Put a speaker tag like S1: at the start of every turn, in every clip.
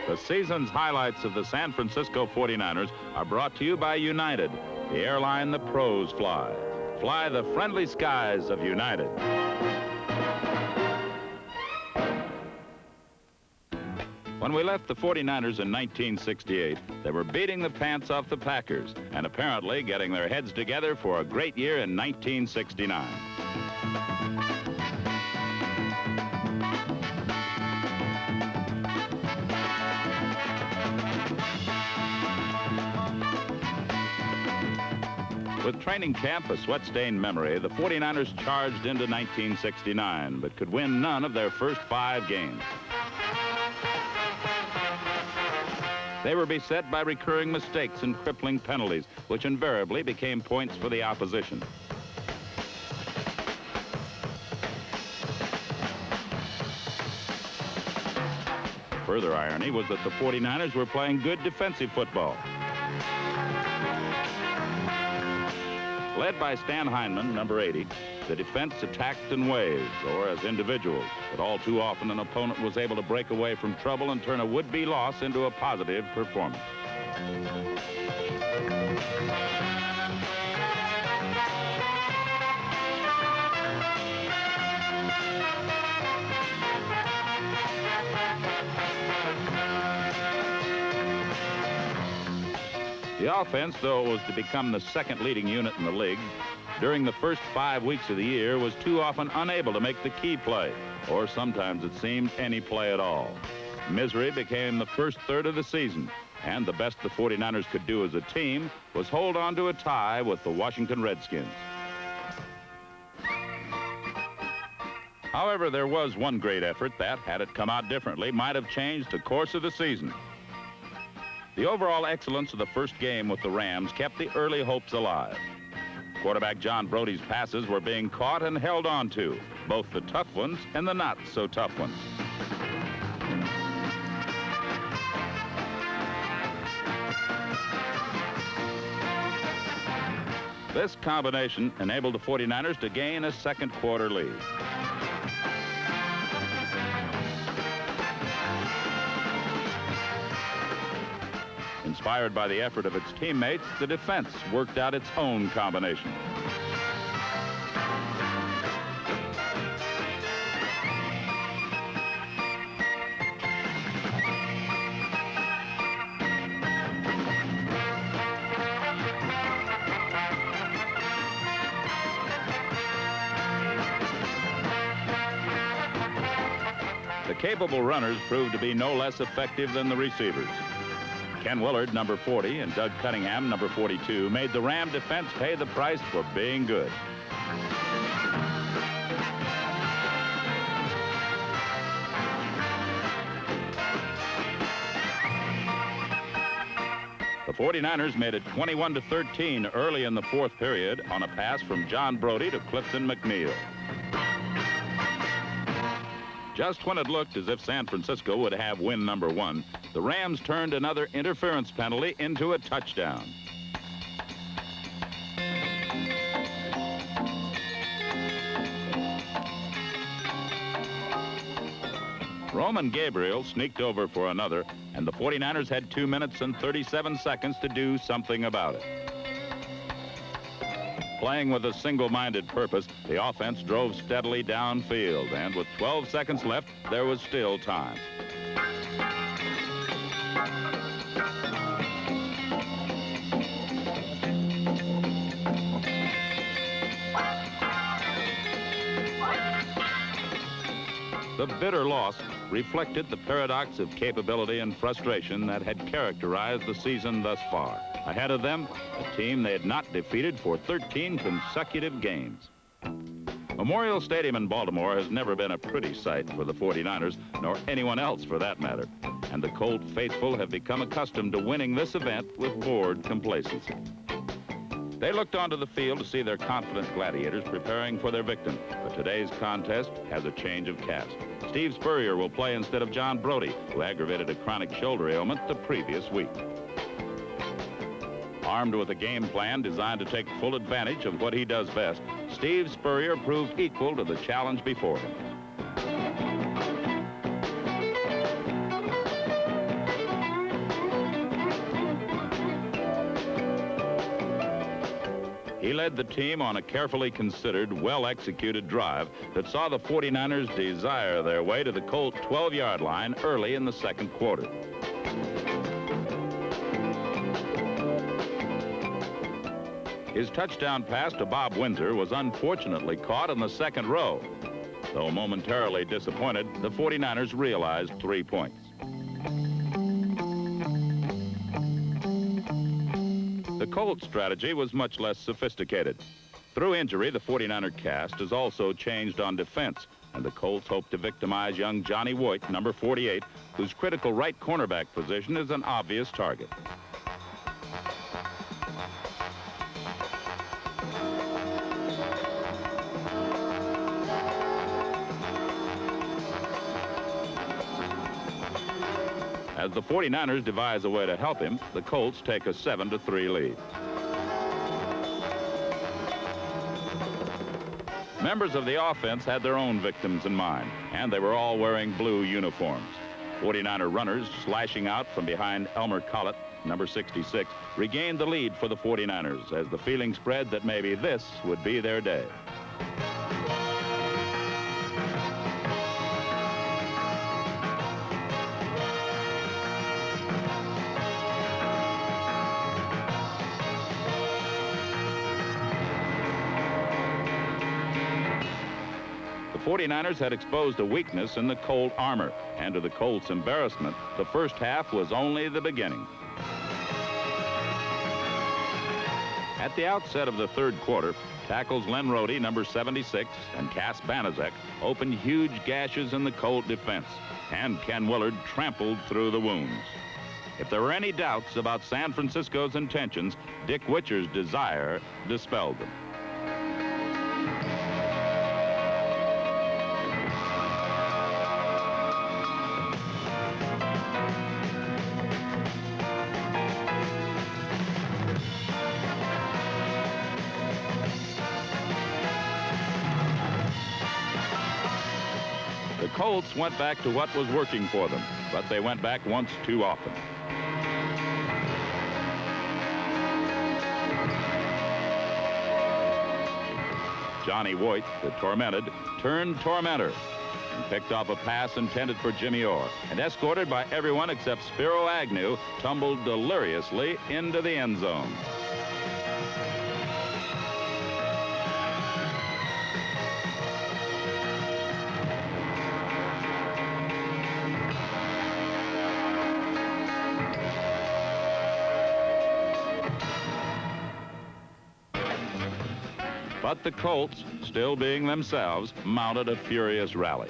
S1: The season's highlights of the San Francisco 49ers are brought to you by United, the airline the pros fly. Fly the friendly skies of United. When we left the 49ers in 1968, they were beating the pants off the Packers and apparently getting their heads together for a great year in 1969. With training camp a sweat-stained memory, the 49ers charged into 1969, but could win none of their first 5 games. They were beset by recurring mistakes and crippling penalties, which invariably became points for the opposition. Further irony was that the 49ers were playing good defensive football. Led by Stan Heineman, number 80, the defense attacked in waves, or as individuals, but all too often an opponent was able to break away from trouble and turn a would-be loss into a positive performance. The offense, though it was to become the second leading unit in the league, during the first 5 weeks of the year was too often unable to make the key play, or sometimes it seemed any play at all. Misery became the first third of the season, and the best the 49ers could do as a team was hold on to a tie with the Washington Redskins. However, there was one great effort that, had it come out differently, might have changed the course of the season. The overall excellence of the first game with the Rams kept the early hopes alive. Quarterback John Brody's passes were being caught and held on to, both the tough ones and the not-so-tough ones. This combination enabled the 49ers to gain a second quarter lead. Inspired by the effort of its teammates, the defense worked out its own combination. The capable runners proved to be no less effective than the receivers. Ken Willard, number 40, and Doug Cunningham, number 42, made the Ram defense pay the price for being good. The 49ers made it 21-13 early in the fourth period on a pass from John Brody to Clifton McNeil. Just when it looked as if San Francisco would have win number 1, the Rams turned another interference penalty into a touchdown. Roman Gabriel sneaked over for another, and the 49ers had 2 minutes and 37 seconds to do something about it. Playing with a single-minded purpose, the offense drove steadily downfield, and with 12 seconds left, there was still time. The bitter loss reflected the paradox of capability and frustration that had characterized the season thus far. Ahead of them, a team they had not defeated for 13 consecutive games. Memorial Stadium in Baltimore has never been a pretty sight for the 49ers, nor anyone else for that matter. And the Colt faithful have become accustomed to winning this event with bored complacency. They looked onto the field to see their confident gladiators preparing for their victim. But today's contest has a change of cast. Steve Spurrier will play instead of John Brody, who aggravated a chronic shoulder ailment the previous week. Armed with a game plan designed to take full advantage of what he does best, Steve Spurrier proved equal to the challenge before him. He led the team on a carefully considered, well-executed drive that saw the 49ers desire their way to the Colt 12-yard line early in the second quarter. His touchdown pass to Bob Windsor was unfortunately caught in the second row. Though momentarily disappointed, the 49ers realized 3 points. The Colts' strategy was much less sophisticated. Through injury, the 49er cast has also changed on defense, and the Colts hope to victimize young Johnny Voigt, number 48, whose critical right cornerback position is an obvious target. As the 49ers devise a way to help him, the Colts take a 7-3 lead. Members of the offense had their own victims in mind, and they were all wearing blue uniforms. 49er runners, slashing out from behind Elmer Collett, number 66, regained the lead for the 49ers as the feeling spread that maybe this would be their day. The 49ers had exposed a weakness in the Colt armor, and to the Colts' embarrassment, the first half was only the beginning. At the outset of the third quarter, tackles Len Rohde, number 76, and Cass Banaszak opened huge gashes in the Colt defense, and Ken Willard trampled through the wounds. If there were any doubts about San Francisco's intentions, Dick Witcher's desire dispelled them. The Colts went back to what was working for them, but they went back once too often. Johnny Voigt, the tormented, turned tormentor and picked off a pass intended for Jimmy Orr, and escorted by everyone except Spiro Agnew, tumbled deliriously into the end zone. But the Colts, still being themselves, mounted a furious rally.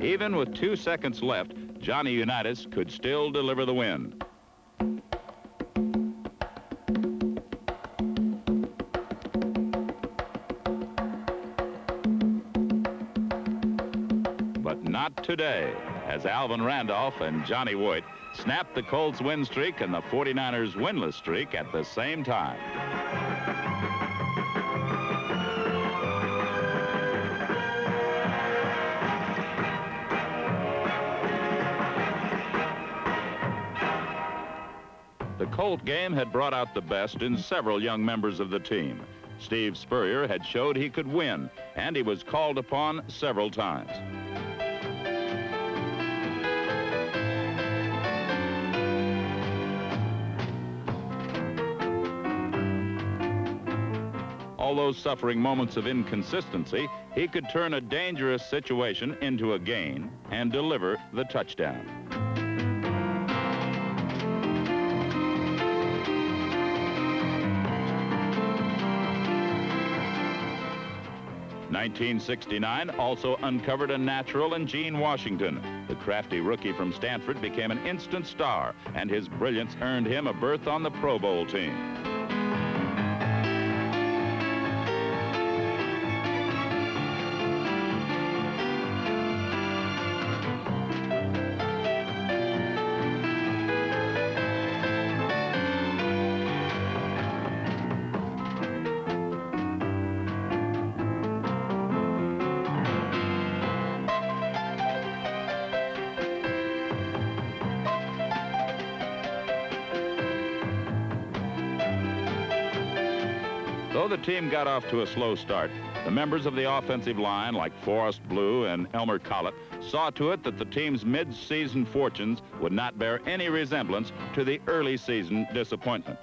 S1: Even with 2 seconds left, Johnny Unitas could still deliver the win. But not today, as Alvin Randolph and Johnny Voigt snapped the Colts' win streak and the 49ers' winless streak at the same time. The Colt game had brought out the best in several young members of the team. Steve Spurrier had showed he could win, and he was called upon several times. Although suffering moments of inconsistency, he could turn a dangerous situation into a gain and deliver the touchdown. 1969 also uncovered a natural in Gene Washington. The crafty rookie from Stanford became an instant star, and his brilliance earned him a berth on the Pro Bowl team. Though the team got off to a slow start, the members of the offensive line, like Forrest Blue and Elmer Collett, saw to it that the team's mid-season fortunes would not bear any resemblance to the early season disappointment.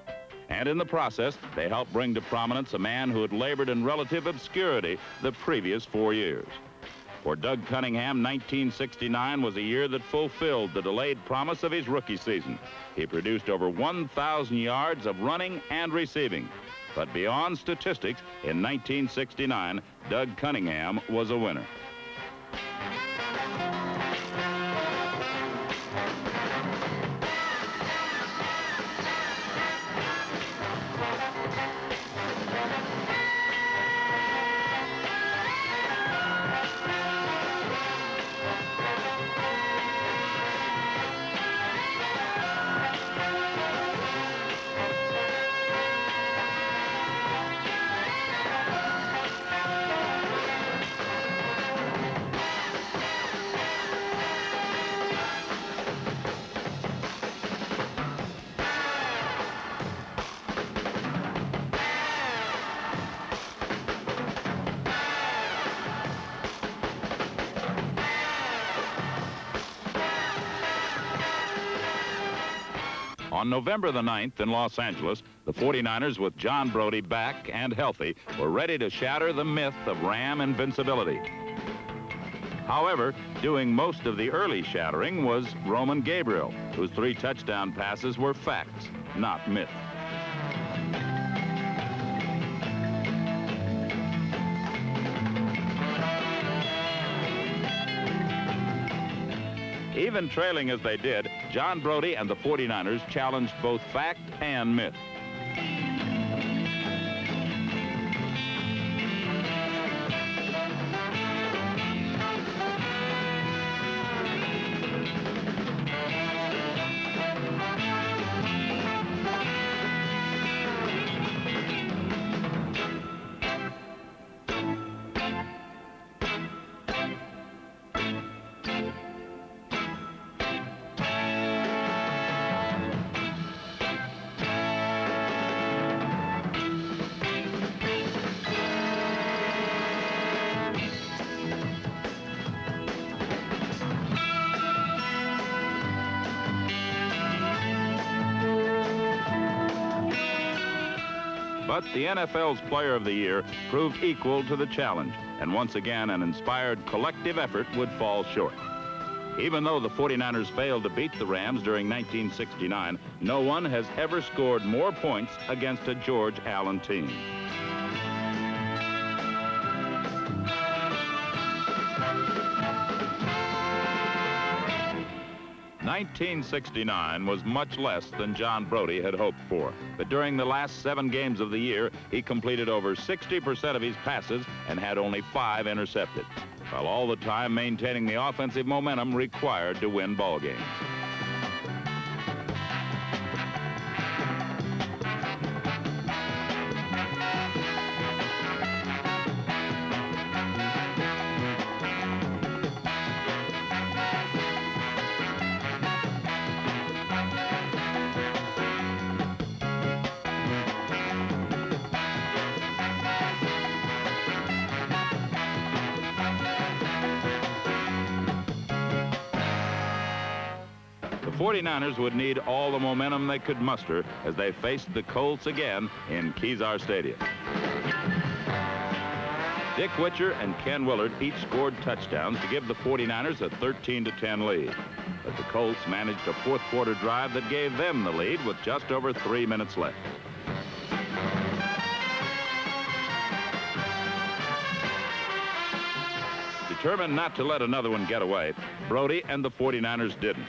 S1: And in the process, they helped bring to prominence a man who had labored in relative obscurity the previous 4 years. For Doug Cunningham, 1969 was a year that fulfilled the delayed promise of his rookie season. He produced over 1,000 yards of running and receiving. But beyond statistics, in 1969, Doug Cunningham was a winner. On November the 9th in Los Angeles, the 49ers, with John Brodie back and healthy, were ready to shatter the myth of Ram invincibility. However, doing most of the early shattering was Roman Gabriel, whose 3 touchdown passes were facts, not myth. Even trailing as they did, John Brodie and the 49ers challenged both fact and myth. But the NFL's Player of the Year proved equal to the challenge, and once again an inspired collective effort would fall short. Even though the 49ers failed to beat the Rams during 1969, no one has ever scored more points against a George Allen team. '69 was much less than John Brodie had hoped for. But during the last 7 games of the year, he completed over 60% of his passes and had only 5 intercepted, while all the time maintaining the offensive momentum required to win ball games. The 49ers would need all the momentum they could muster as they faced the Colts again in Kezar Stadium. Dick Witcher and Ken Willard each scored touchdowns to give the 49ers a 13-10 lead. But the Colts managed a fourth-quarter drive that gave them the lead with just over 3 minutes left. Determined not to let another one get away, Brodie and the 49ers didn't.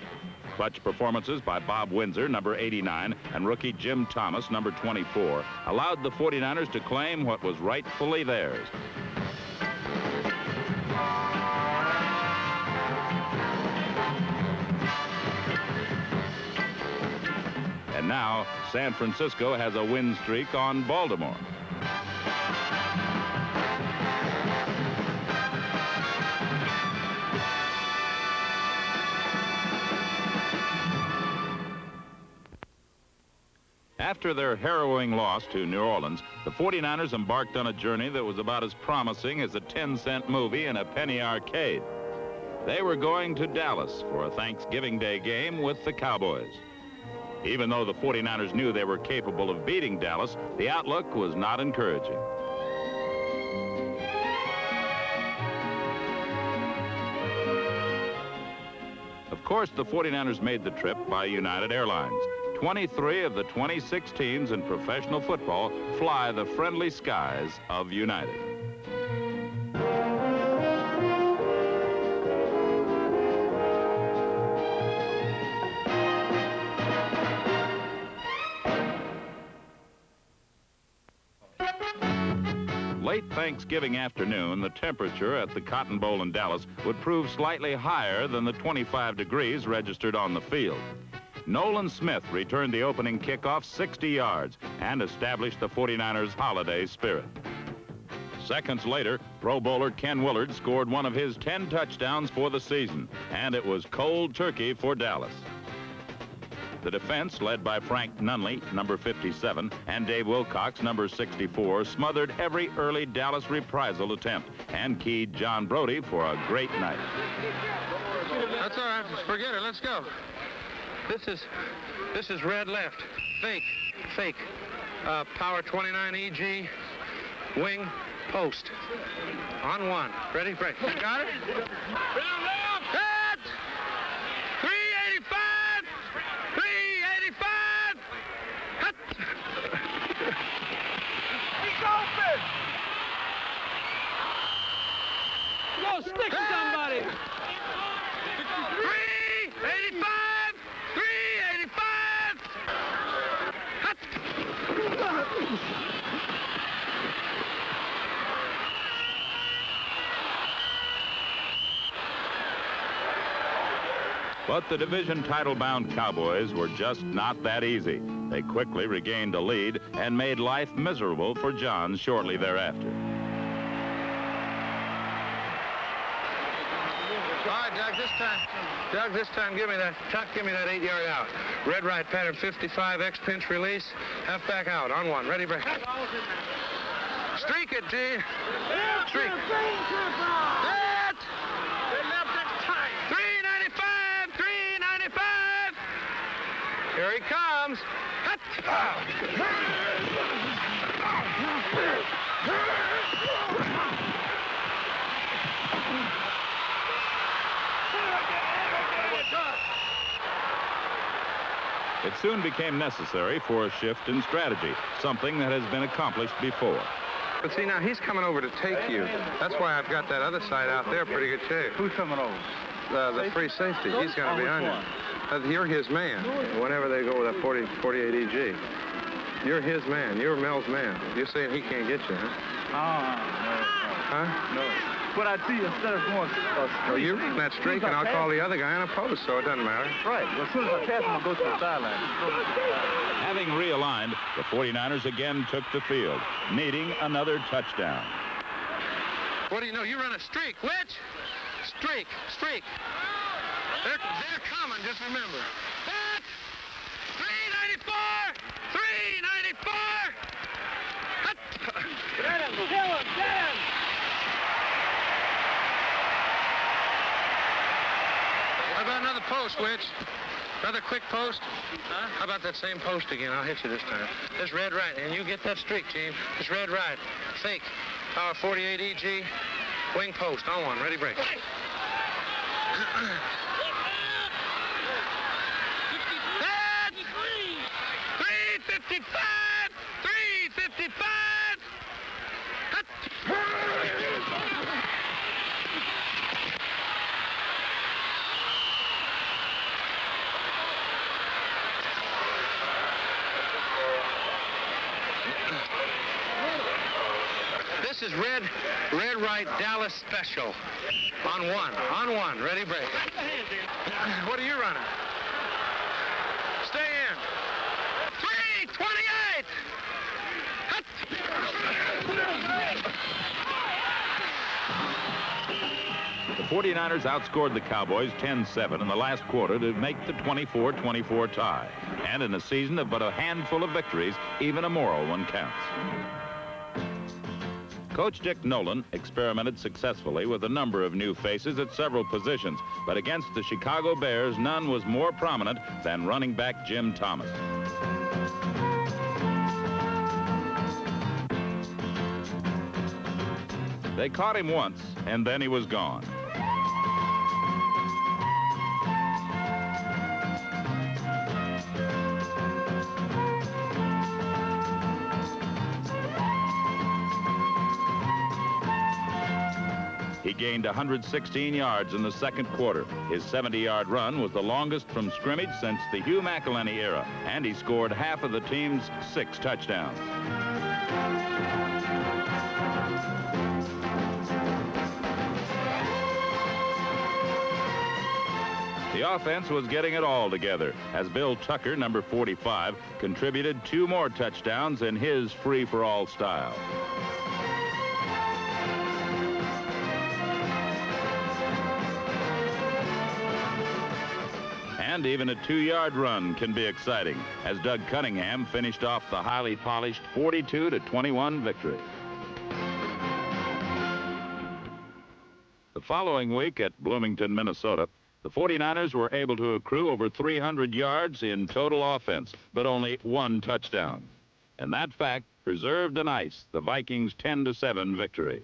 S1: Clutch performances by Bob Windsor, number 89, and rookie Jim Thomas, number 24, allowed the 49ers to claim what was rightfully theirs. And now, San Francisco has a win streak on Baltimore. After their harrowing loss to New Orleans, the 49ers embarked on a journey that was about as promising as a 10-cent movie in a penny arcade. They were going to Dallas for a Thanksgiving Day game with the Cowboys. Even though the 49ers knew they were capable of beating Dallas, the outlook was not encouraging. Of course, the 49ers made the trip by United Airlines. 23 of the 26 teams in professional football fly the friendly skies of United. Late Thanksgiving afternoon, the temperature at the Cotton Bowl in Dallas would prove slightly higher than the 25 degrees registered on the field. Nolan Smith returned the opening kickoff 60 yards and established the 49ers' holiday spirit. Seconds later, Pro Bowler Ken Willard scored one of his 10 touchdowns for the season, and it was cold turkey for Dallas. The defense, led by Frank Nunley, number 57, and Dave Wilcox, number 64, smothered every early Dallas reprisal attempt and keyed John Brody for a great night.
S2: That's all right. Forget it. Let's go. This is red left. Fake. Power 29 EG. Wing post. On one. Ready, break. Got it? Hit! 385! 385! Hut! He's open! Go stick to somebody! 385! 385! Hut!
S1: But the division title-bound Cowboys were just not that easy. They quickly regained a lead and made life miserable for John shortly thereafter.
S2: All right, Doug, this time, give me that. Tuck, give me that 8-yard out. Red right pattern 55, X pinch release, half back out, on one, ready, break. Streak it, G. Streak. That. 395, 395. Here he comes. Hut.
S1: It soon became necessary for a shift in strategy, something that has been accomplished before.
S2: But see, now he's coming over to take you. That's why I've got that other side out there pretty good shape.
S3: Who's coming over?
S2: The free safety. He's going to be on you. You're his man whenever they go with that 48 EG. You're his man. You're Mel's man. You're saying he can't get you, huh?
S3: No.
S2: Huh?
S3: No. But I see instead of going
S2: Oh, you run that streak, and I'll call the other guy on a post, so it doesn't matter.
S3: Right. Well, as soon as I pass him, I'll go to the sideline.
S1: Having realigned, the 49ers again took the field, needing another touchdown.
S2: What do you know? You run a streak. Which? Streak. They're coming, just remember. That. 394! 394! Get him! How about another post, Witch? Another quick post? Huh? How about that same post again? I'll hit you this time. This red right, and you get that streak, team. This red right. Fake. Power 48 EG. Wing post. On one. Ready, break. That. 355! 355! This is red right Dallas special. On one, ready, break. What are you running? Stay in. 328!
S1: The 49ers outscored the Cowboys 10-7 in the last quarter to make the 24-24 tie. And in a season of but a handful of victories, even a moral one counts. Coach Dick Nolan experimented successfully with a number of new faces at several positions, but against the Chicago Bears, none was more prominent than running back Jim Thomas. They caught him once, and then he was gone. He gained 116 yards in the second quarter. His 70-yard run was the longest from scrimmage since the Hugh McElhenney era, and he scored half of the team's 6 touchdowns. The offense was getting it all together as Bill Tucker, number 45, contributed 2 more touchdowns in his free-for-all style. And even a 2-yard run can be exciting as Doug Cunningham finished off the highly polished 42-21 victory. The following week at Bloomington, Minnesota, the 49ers were able to accrue over 300 yards in total offense, but only 1 touchdown. And that fact preserved and iced the Vikings' 10-7 victory.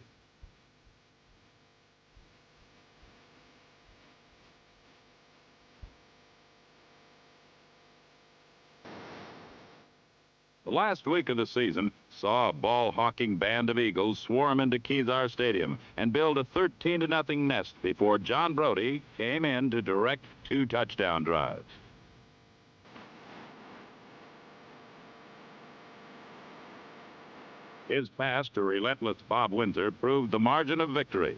S1: The last week of the season saw a ball-hawking band of Eagles swarm into Kezar Stadium and build a 13-0 nest before John Brody came in to direct 2 touchdown drives. His pass to relentless Bob Windsor proved the margin of victory.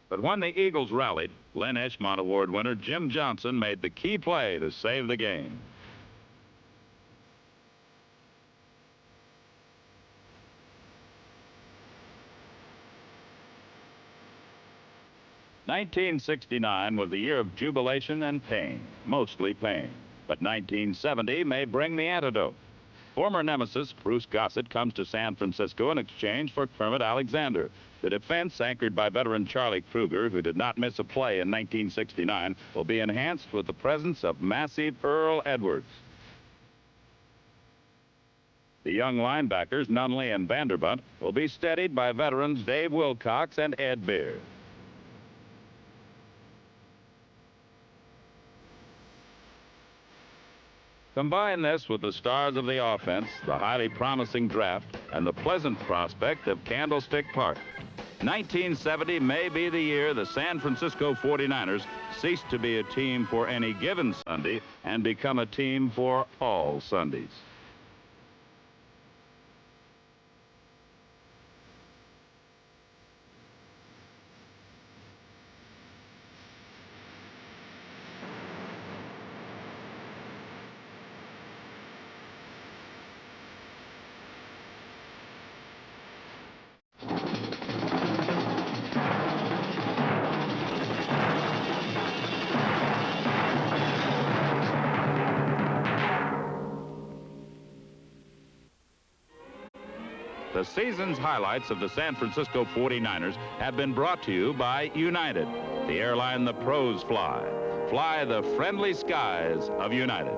S1: But when the Eagles rallied, Len Eshmont Award winner Jim Johnson made the key play to save the game. "1969 was the year of jubilation and pain, mostly pain. But 1970 may bring the antidote. Former nemesis Bruce Gossett comes to San Francisco in exchange for Kermit Alexander. The defense, anchored by veteran Charlie Kruger, who did not miss a play in 1969, will be enhanced with the presence of massive Earl Edwards. The young linebackers, Nunley and Vanderbunt, will be steadied by veterans Dave Wilcox and Ed Beard. Combine this with the stars of the offense, the highly promising draft, and the pleasant prospect of Candlestick Park. 1970 may be the year the San Francisco 49ers cease to be a team for any given Sunday and become a team for all Sundays. The season's highlights of the San Francisco 49ers have been brought to you by United, the airline the pros fly. Fly the friendly skies of United.